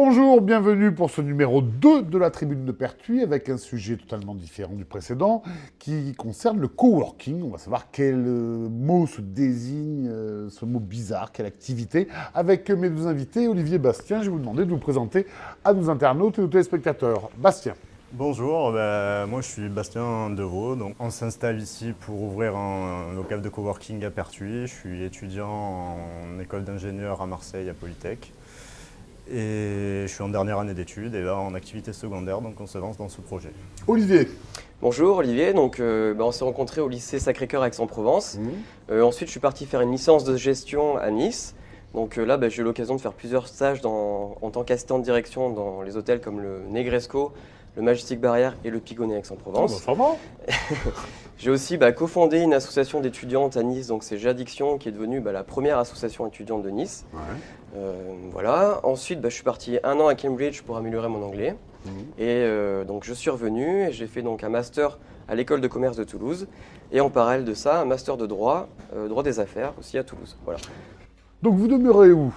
Bonjour, bienvenue pour ce numéro 2 de la Tribune de Pertuis avec un sujet totalement différent du précédent qui concerne le coworking. On va savoir quel mot se désigne, ce mot bizarre, quelle activité. Avec mes deux invités, Olivier et Bastien, je vais vous demander de vous présenter à nos internautes et aux téléspectateurs. Bastien. Bonjour, moi je suis Bastien Deveau. Donc on s'installe ici pour ouvrir un local de coworking à Pertuis. Je suis étudiant en école d'ingénieur à Marseille, à Polytech. Et je suis en dernière année d'études et là en activité secondaire, donc on se lance dans ce projet. Olivier. Bonjour Olivier, donc, on s'est rencontrés au lycée Sacré-Cœur Aix-en-Provence. Ensuite je suis parti faire une licence de gestion à Nice. Donc là j'ai eu l'occasion de faire plusieurs stages en tant qu'assistant de direction dans les hôtels comme le Negresco, le Majestic Barrière et le Pigonnet Aix-en-Provence. Ça va. J'ai aussi cofondé une association d'étudiantes à Nice, donc c'est J'Addiction, qui est devenue la première association étudiante de Nice. Ouais. Voilà. Ensuite, je suis parti 1 an à Cambridge pour améliorer mon anglais. Et donc je suis revenu et j'ai fait donc un master à l'école de commerce de Toulouse. Et en parallèle de ça, un master de droit, droit des affaires aussi à Toulouse. Voilà. Donc vous demeurez où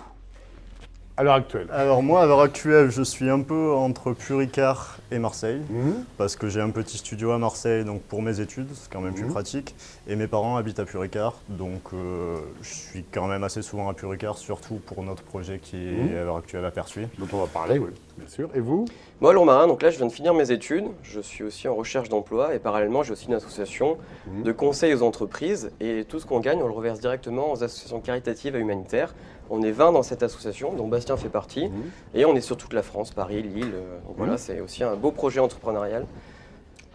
à l'heure actuelle? Alors moi à l'heure actuelle je suis un peu entre Puricard et Marseille parce que j'ai un petit studio à Marseille donc pour mes études, c'est quand même plus pratique. Et mes parents habitent à Puricard donc je suis quand même assez souvent à Puricard, surtout pour notre projet qui est à l'heure actuelle à Pertuis. Dont on va parler, oui, bien sûr. Et vous? Moi, Lourmarin, donc là, je viens de finir mes études. Je suis aussi en recherche d'emploi et parallèlement, j'ai aussi une association de conseil aux entreprises. Et tout ce qu'on gagne, on le reverse directement aux associations caritatives et humanitaires. On est 20 dans cette association, dont Bastien fait partie. Et on est sur toute la France, Paris, Lille. Donc voilà, c'est aussi un beau projet entrepreneurial.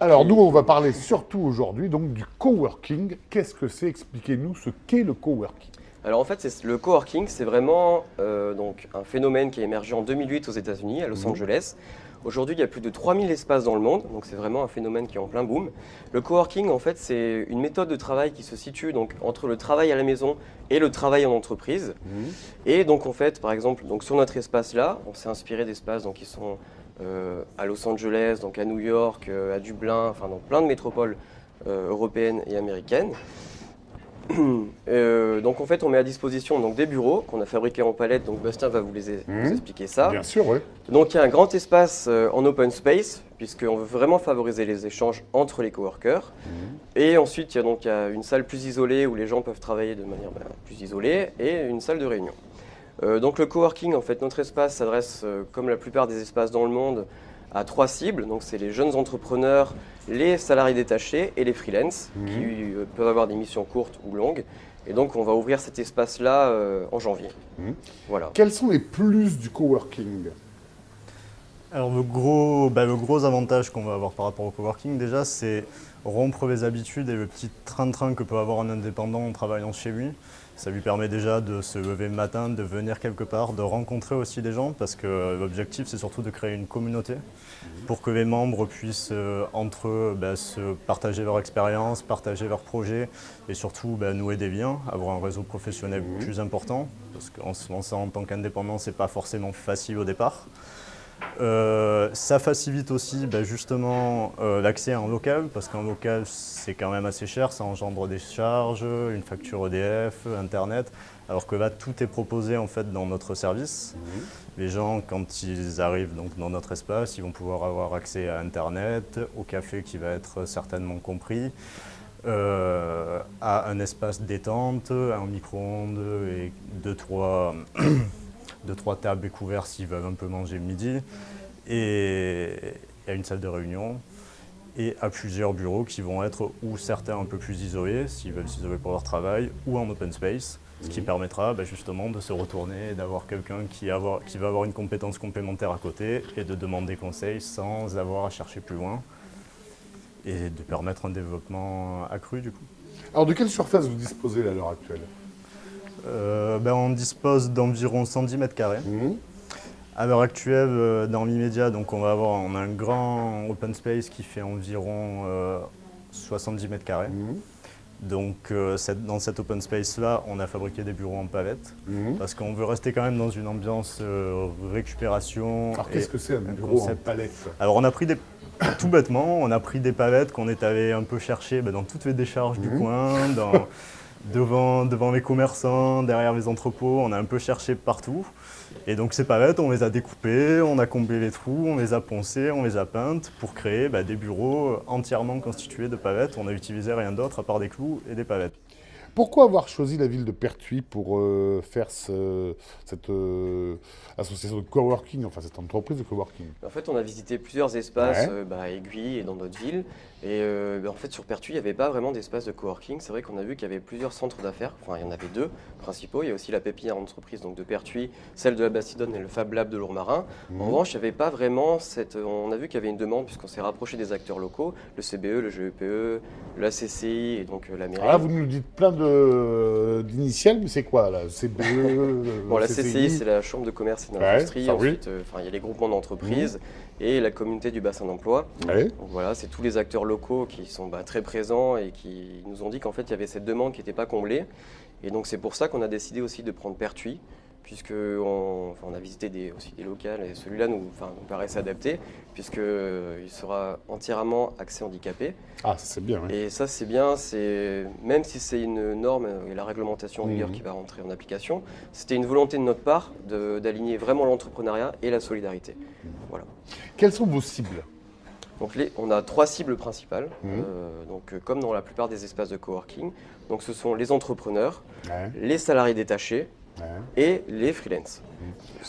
Alors nous, on va parler surtout aujourd'hui donc du coworking. Qu'est-ce que c'est? Expliquez-nous ce qu'est le coworking. Alors en fait, le coworking, c'est vraiment donc un phénomène qui a émergé en 2008 aux États-Unis, à Los Angeles. Aujourd'hui, il y a plus de 3000 espaces dans le monde, donc c'est vraiment un phénomène qui est en plein boom. Le coworking, en fait, c'est une méthode de travail qui se situe donc entre le travail à la maison et le travail en entreprise. Et donc en fait, par exemple, donc sur notre espace-là, on s'est inspiré d'espaces donc, qui sont à Los Angeles, donc à New York, à Dublin, enfin dans plein de métropoles européennes et américaines. Donc en fait on met à disposition donc, des bureaux qu'on a fabriqués en palette, donc Bastien va vous expliquer ça. Bien sûr, oui. Donc il y a un grand espace en open space, puisqu'on veut vraiment favoriser les échanges entre les coworkers. Et ensuite il y a une salle plus isolée où les gens peuvent travailler de manière plus isolée, et une salle de réunion. Donc le coworking, en fait notre espace s'adresse, comme la plupart des espaces dans le monde, à 3 cibles, donc c'est les jeunes entrepreneurs, les salariés détachés et les freelances qui peuvent avoir des missions courtes ou longues. Et donc on va ouvrir cet espace-là en janvier. Voilà. Quels sont les plus du coworking? Alors le gros avantage qu'on va avoir par rapport au coworking déjà, c'est rompre les habitudes et le petit train-train que peut avoir un indépendant en travaillant chez lui. Ça lui permet déjà de se lever le matin, de venir quelque part, de rencontrer aussi des gens, parce que l'objectif c'est surtout de créer une communauté pour que les membres puissent entre eux se partager leur expérience, partager leurs projets et surtout nouer des liens, avoir un réseau professionnel plus important, parce qu'en se lançant en tant qu'indépendant c'est pas forcément facile au départ. Ça facilite aussi justement l'accès à un local, parce qu'un local c'est quand même assez cher, ça engendre des charges, une facture EDF, Internet, alors que là tout est proposé en fait dans notre service. Les gens quand ils arrivent donc dans notre espace, ils vont pouvoir avoir accès à Internet, au café qui va être certainement compris, à un espace détente, un micro-ondes et deux, trois tables et couverts s'ils veulent un peu manger le midi, et à une salle de réunion, et à plusieurs bureaux qui vont être ou certains un peu plus isolés, s'ils veulent s'isoler pour leur travail, ou en open space, ce qui permettra justement de se retourner et d'avoir quelqu'un qui va avoir une compétence complémentaire à côté et de demander conseil sans avoir à chercher plus loin, et de permettre un développement accru du coup. Alors de quelle surface vous disposez là, à l'heure actuelle? On dispose d'environ 110 mètres carrés. À l'heure actuelle, dans l'immédiat, on a un grand open space qui fait environ 70 mètres carrés. Donc dans cet open space-là, on a fabriqué des bureaux en palettes, parce qu'on veut rester quand même dans une ambiance récupération. Alors qu'est-ce que c'est un bureau en palette? Alors on a pris tout bêtement, on a pris des palettes qu'on est allé un peu chercher dans toutes les décharges du coin, devant les commerçants, derrière les entrepôts, on a un peu cherché partout. Et donc ces pavettes, on les a découpées, on a comblé les trous, on les a poncées, on les a peintes pour créer des bureaux entièrement constitués de pavettes. On n'a utilisé rien d'autre à part des clous et des pavettes. Pourquoi avoir choisi la ville de Pertuis pour faire cette association de coworking, enfin cette entreprise de coworking? En fait, on a visité plusieurs espaces Ouais. à Aiguille et dans d'autres villes. Et en fait, sur Pertuis, il n'y avait pas vraiment d'espace de coworking. C'est vrai qu'on a vu qu'il y avait plusieurs centres d'affaires. Enfin, il y en avait deux principaux. Il y a aussi la pépinière entreprise donc de Pertuis, celle de la Bastidonne et le Fab Lab de Lourmarin. En revanche, il n'y avait pas vraiment On a vu qu'il y avait une demande puisqu'on s'est rapproché des acteurs locaux, le CBE, le GEPE, la CCI et donc la mairie. Alors là, vous nous dites plein d'initiales, mais c'est quoi là? CBE, Bon, la CCI? CCI, c'est la Chambre de commerce et Ouais, d'industrie. ça, oui. Ensuite, il y a les groupements d'entreprises et la communauté du bassin d'emploi. Ouais. Donc voilà, c'est tous les acteurs locaux qui sont très présents et qui nous ont dit qu'en fait, il y avait cette demande qui n'était pas comblée. Et donc, c'est pour ça qu'on a décidé aussi de prendre Pertuis, puisqu'on on a visité aussi des locales et celui-là nous paraissait adapté, puisqu'il sera entièrement accès handicapé. Ah, ça c'est bien. Oui. Et ça, c'est bien, même si c'est une norme et la réglementation en vigueur qui va rentrer en application, c'était une volonté de notre part d'aligner vraiment l'entrepreneuriat et la solidarité. Voilà. Quelles sont vos cibles? Donc on a 3 cibles principales, comme dans la plupart des espaces de coworking. Donc ce sont les entrepreneurs, Ouais. les salariés détachés Ouais. et les freelances.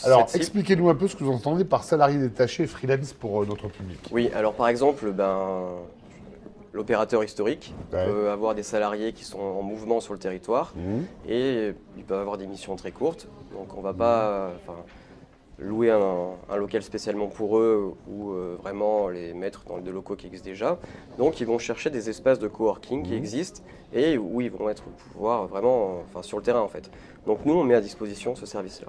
Alors, Cette cible- expliquez-nous un peu ce que vous entendez par salarié détaché et freelance pour notre public. Oui, alors par exemple, l'opérateur historique Ouais. peut avoir des salariés qui sont en mouvement sur le territoire et ils peuvent avoir des missions très courtes. Donc on ne va pas louer un local spécialement pour eux ou vraiment les mettre dans des locaux qui existent déjà. Donc ils vont chercher des espaces de coworking qui existent et où ils vont pouvoir vraiment sur le terrain en fait. Donc nous on met à disposition ce service-là.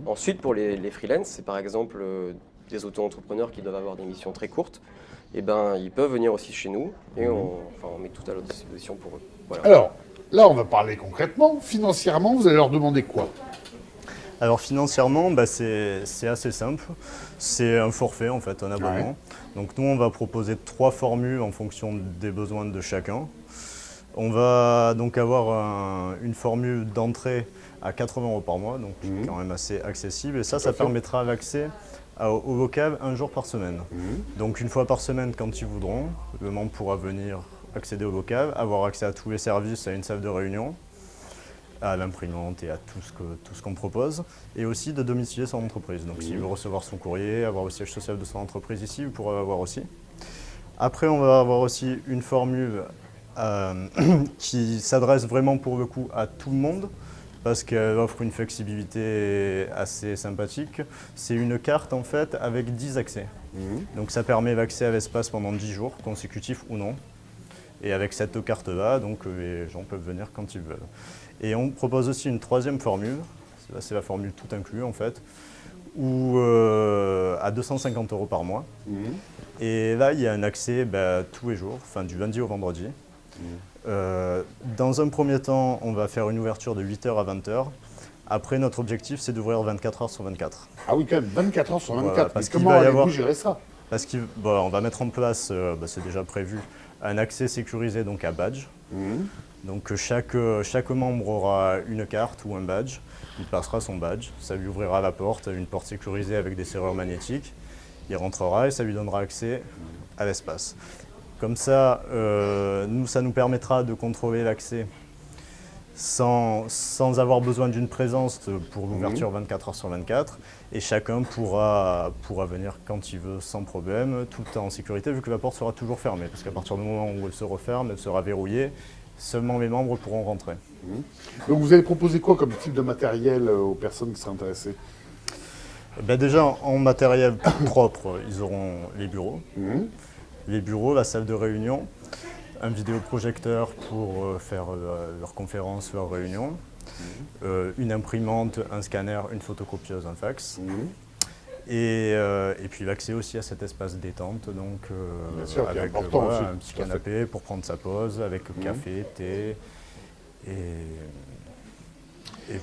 Ensuite pour les freelances, c'est par exemple des auto-entrepreneurs qui doivent avoir des missions très courtes. Et ils peuvent venir aussi chez nous et on met tout à leur disposition pour eux. Voilà. Alors, là, on va parler concrètement. Financièrement, vous allez leur demander quoi? Alors financièrement, c'est assez simple. C'est un forfait en fait, un abonnement. Ouais. Donc nous, on va proposer 3 formules en fonction des besoins de chacun. On va donc avoir une formule d'entrée à 80 € par mois, donc quand même assez accessible. Et ça permettra l'accès au vocab un jour par semaine. Donc une fois par semaine, quand ils voudront, le membre pourra venir accéder au vocab, avoir accès à tous les services, à une salle de réunion, à l'imprimante et à tout ce qu'on propose, et aussi de domicilier son entreprise. Donc s'il veut recevoir son courrier, avoir le siège social de son entreprise ici, vous pourrez l'avoir aussi. Après, on va avoir aussi une formule qui s'adresse vraiment pour le coup à tout le monde, parce qu'elle offre une flexibilité assez sympathique. C'est une carte en fait avec 10 accès. Donc ça permet l'accès à l'espace pendant 10 jours, consécutifs ou non. Et avec cette carte-là, donc les gens peuvent venir quand ils veulent. Et on propose aussi une 3e formule, c'est la formule tout inclus en fait, où à 250 € par mois. Et là, il y a un accès tous les jours, du lundi au vendredi. Dans un premier temps, on va faire une ouverture de 8h à 20h. Après, notre objectif, c'est d'ouvrir 24 h sur 24. Ah oui, quand même, 24 heures sur 24. Voilà, parce Mais qu'il comment va y allez-vous avoir- gérer ça? Parce qu'on va mettre en place, c'est déjà prévu, un accès sécurisé donc à badge. Donc chaque membre aura une carte ou un badge. Il passera son badge, ça lui ouvrira la porte, une porte sécurisée avec des serrures magnétiques. Il rentrera et ça lui donnera accès à l'espace. Comme ça, ça nous permettra de contrôler l'accès sans avoir besoin d'une présence pour l'ouverture 24 h sur 24. Et chacun pourra venir quand il veut sans problème, tout en sécurité, vu que la porte sera toujours fermée. Parce qu'à partir du moment où elle se referme, elle sera verrouillée. Seulement les membres pourront rentrer. Donc vous allez proposer quoi comme type de matériel aux personnes qui seraient intéressées? Déjà, en matériel propre, ils auront les bureaux. Les bureaux, la salle de réunion, un vidéoprojecteur pour faire leurs conférences, leurs réunions, une imprimante, un scanner, une photocopieuse, un fax. Et puis l'accès aussi à cet espace détente, donc Bien sûr, qui est avec important aussi, un petit tout à fait. canapé pour prendre sa pause, avec café, thé, et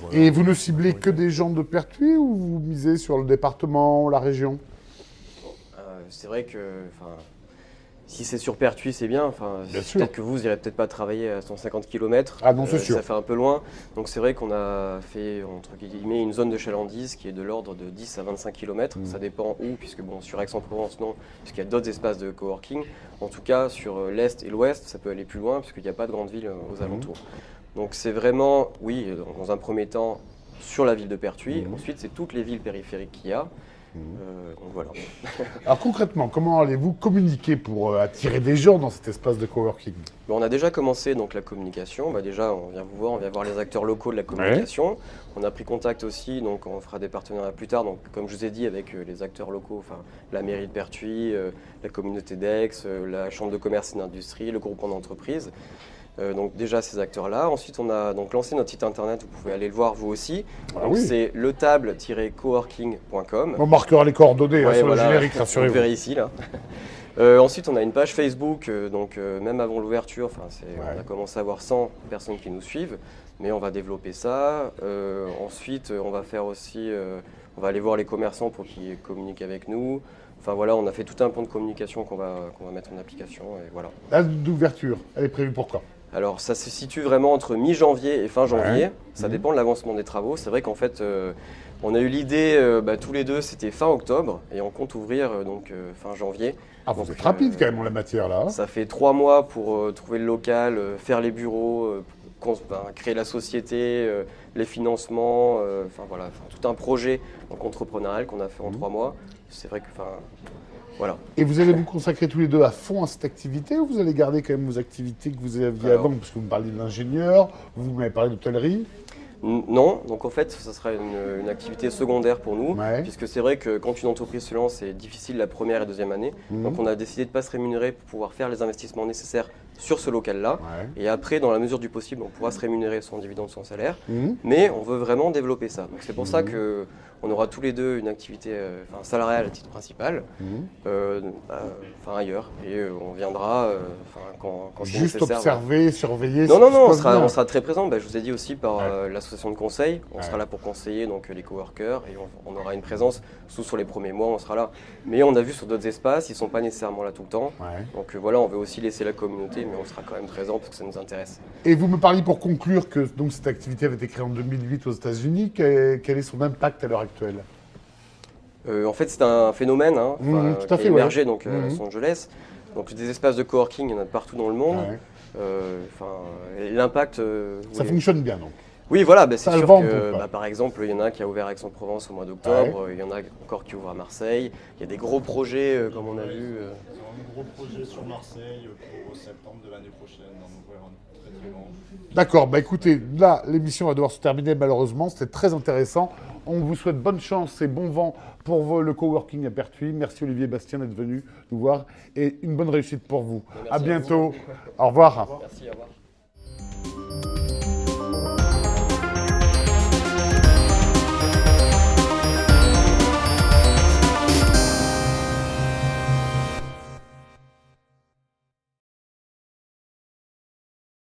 voilà. Et vous ne ciblez que des gens de Pertuis ou vous misez sur le département, la région? C'est vrai que Si c'est sur Pertuis, c'est bien. Enfin, Bien sûr. peut-être que vous n'irez peut-être pas travailler à 150 km. Ah non, c'est sûr. Ça fait un peu loin. Donc c'est vrai qu'on a fait, entre guillemets, une zone de chalandise qui est de l'ordre de 10 à 25 km. Ça dépend où, puisque bon, sur Aix-en-Provence, non, puisqu'il y a d'autres espaces de coworking. En tout cas, sur l'Est et l'Ouest, ça peut aller plus loin, puisqu'il n'y a pas de grandes villes aux alentours. Donc c'est vraiment, oui, dans un premier temps, sur la ville de Pertuis. Ensuite, c'est toutes les villes périphériques qu'il y a. Donc voilà. Alors concrètement, comment allez-vous communiquer pour attirer des gens dans cet espace de coworking? Bon, on a déjà commencé donc la communication. Bah, déjà, on vient vous voir, on vient voir les acteurs locaux de la communication. On a pris contact aussi, donc on fera des partenariats plus tard. Donc, comme je vous ai dit, avec les acteurs locaux, enfin la mairie de Pertuis, la communauté d'Aix, la chambre de commerce et d'industrie, le groupement d'entreprises. Donc déjà ces acteurs-là. Ensuite, on a donc lancé notre site internet. Vous pouvez aller le voir vous aussi. Donc, c'est letable-coworking.com. On marquera les coordonnées sur voilà, le générique, vous rassurez-vous. verrez ici là. Ensuite, on a une page Facebook, donc même avant l'ouverture, on a commencé à avoir 100 personnes qui nous suivent, mais on va développer ça. Ensuite, on va faire aussi, on va aller voir les commerçants pour qu'ils communiquent avec nous. Enfin voilà, on a fait tout un plan de communication qu'on va mettre en application et voilà. La date d'ouverture, elle est prévue pour quand? Alors ça se situe vraiment entre mi-janvier et fin janvier, ça dépend de l'avancement des travaux. C'est vrai qu'en fait, on a eu l'idée tous les deux, c'était fin octobre et on compte ouvrir fin janvier. Ah, vous Donc, êtes rapide quand même en la matière là. Ça fait 3 mois pour trouver le local, faire les bureaux, créer la société, les financements, tout un projet entrepreneurial qu'on a fait en 3 mois. C'est vrai que, voilà. Et vous allez vous consacrer tous les deux à fond à cette activité ou vous allez garder quand même vos activités que vous aviez avant, parce que vous me parliez de l'ingénieur, vous m'avez parlé d'hôtellerie? Non, donc en fait, ça sera une activité secondaire pour nous, Ouais. puisque c'est vrai que quand une entreprise se lance, c'est difficile la première et deuxième année. Donc on a décidé de ne pas se rémunérer pour pouvoir faire les investissements nécessaires sur ce local-là. Ouais. Et après, dans la mesure du possible, on pourra se rémunérer son dividende, son salaire. Mais on veut vraiment développer ça. Donc c'est pour ça que on aura tous les deux une activité salariale à titre principal, ailleurs. Et on viendra quand c'est Juste nécessaire. observer, surveiller. Non, si non, tout se on passe sera, bien. on sera très présent. Je vous ai dit aussi par l'association de conseil. On Ouais. sera là pour conseiller donc, les coworkers et on aura une présence, surtout sur les premiers mois, on sera là. Mais on a vu sur d'autres espaces, ils ne sont pas nécessairement là tout le temps. Ouais. Donc voilà, on veut aussi laisser la communauté, mais on sera quand même présent parce que ça nous intéresse. Et vous me parliez pour conclure que donc, cette activité avait été créée en 2008 aux États-Unis. Quel est son impact à l'heure actuelle? En fait, c'est un phénomène tout à qui fait, est émergé ouais. donc, à Los Angeles. Donc des espaces de coworking, il y en a de partout dans le monde. Ouais. Et l'impact... Ça fonctionne bien donc. Oui, voilà, c'est Ça le sûr vend, que, tout, quoi. par exemple, il y en a un qui a ouvert à Aix-en-Provence au mois d'octobre, il y en a encore qui ouvrent à Marseille. Il y a des gros projets, comme on a vu. Ils ont un gros projet sur Marseille pour septembre de l'année prochaine, d'en ouvrir un très très grand. D'accord, écoutez, là, l'émission va devoir se terminer malheureusement. C'était très intéressant. On vous souhaite bonne chance et bon vent pour le coworking à Pertuis. Merci Olivier Bastien d'être venu nous voir et une bonne réussite pour vous. Merci à à bientôt. Au revoir. Merci, au revoir.